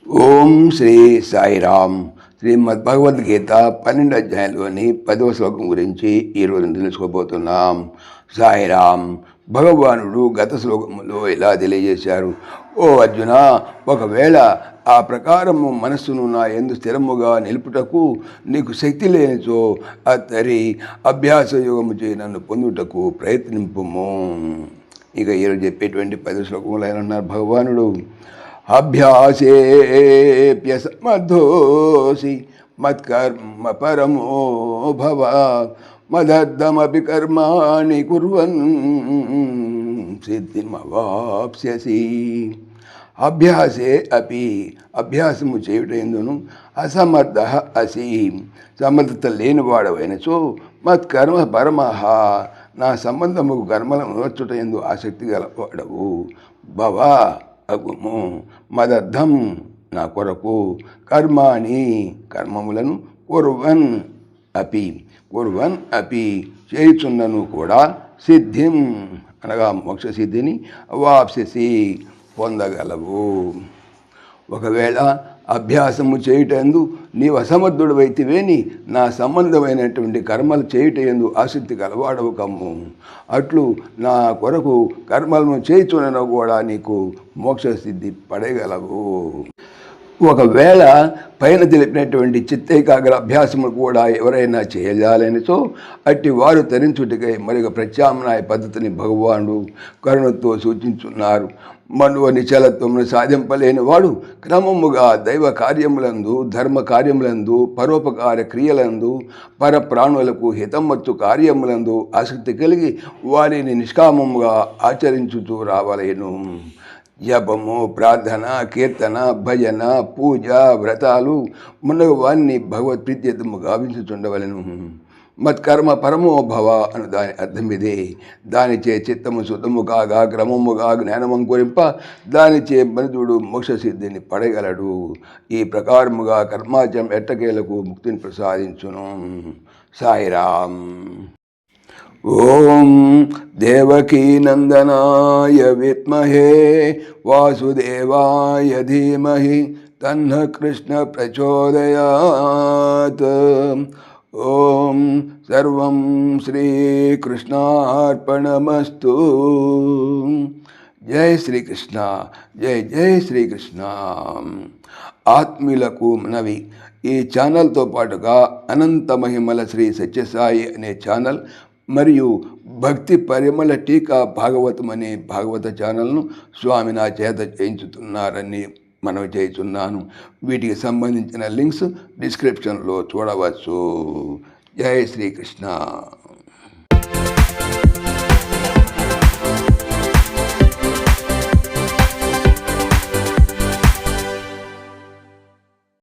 ఓం శ్రీ సాయిరామ్. శ్రీమద్ భగవద్గీత 12 అధ్యాయంలోని 10వ శ్లోకం గురించి ఈరోజు తెలుసుకోబోతున్నాం. సాయిరామ్. భగవానుడు గత శ్లోకములో ఇలా తెలియజేశారు. ఓ అర్జున, ఒకవేళ ఆ ప్రకారము మనస్సును నా యందు స్థిరముగా నిలుపుటకు నీకు శక్తి లేనిచో అతరి అభ్యాస యోగము చేయి నన్ను పొందుటకు ప్రయత్నింపుము. ఇక ఈరోజు చెప్పేటువంటి 10 శ్లోకములు అన్నారు భగవానుడు. అభ్యాసేప్యసమర్థోసి మత్కర్మ పరమో భవ మదర్థమపి కర్మాణి కుర్వన్ సిద్ధిమవాప్స్యసి. అభ్యాసే అపి, అభ్యాసము చేయుటయందును అసమర్థ అసి, సమర్థత లేనివాడవైనచో మత్కర్మ పరమః, నా సంబంధముకు కర్మలను నోర్చుటయందు ఆసక్తి గలవాడవు. భవ అగుము, మదర్థం నా కొరకు, కర్మాణి కర్మములను, కుర్వన్ అపి చేయుచున్నను కూడా, సిద్ధిం అనగా మోక్ష సిద్ధిని, వాప్స్యసి పొందగలవు. ఒకవేళ అభ్యాసము చేయుటందు నీవు అసమర్థుడవైతివేని నా సంబంధమైనటువంటి కర్మలు చేయుటందు ఆసక్తి కలవాడవు కమ్ము. అట్లు నా కొరకు కర్మలను చేయుచునను కూడా నీకు మోక్ష సిద్ధి పడగలవు. ఒకవేళ పైన తెలిపినటువంటి చిత్తైకాగ్ర అభ్యాసము కూడా ఎవరైనా చేయజాలనితో అట్టి వారు తరించుటికై మరొక ప్రత్యామ్నాయ పద్ధతిని భగవానుడు కరుణతో సూచించున్నారు. మనో నిశ్చలత్వమును సాధింపలేని వాడు క్రమముగా దైవ కార్యములందు, ధర్మ కార్యములందు, పరోపకార క్రియలందు, పరప్రాణులకు హితమచ్చు కార్యములందు ఆసక్తి కలిగి వారిని నిష్కామముగా ఆచరించుతూ రావలేను. జపము, ప్రార్థన, కీర్తన, భజన, పూజ, వ్రతాలు మున్నవాన్ని భగవత్ప్రీత్యము గావించుచుండవలను. మత్కర్మ పరమో భవ అను దాని అర్థం ఇదే. దానిచే చిత్తము శుద్ధము కాగా క్రమముగా జ్ఞానమంకురింప దానిచే మనుజుడు మోక్షసిద్ధిని పడగలడు. ఈ ప్రకారముగా కర్మాచం ఎట్టకేలకు ముక్తిని ప్రసాదించును. సాయిరామ్. ఓం దేవకీనందనాయ విద్మహే వాసుదేవాయ ధీమహి తన్న కృష్ణ ప్రచోదయాత్. ఓం సర్వం శ్రీకృష్ణార్పణమస్తు. జై శ్రీకృష్ణ, జై జై శ్రీకృష్ణ. ఆత్మీయులకు మనవి, ఈ ఛానల్తో పాటుగా అనంత మహిమల శ్రీ సత్యసాయి అనే ఛానల్ మరియు భక్తి పరిమళ టీకా భాగవతం అనే భాగవత ఛానల్ను స్వామి నా చేత చేయించుతున్నారని మనవి చేస్తున్నాను. వీటికి సంబంధించిన లింక్స్ డిస్క్రిప్షన్లో చూడవచ్చు. జై శ్రీకృష్ణ.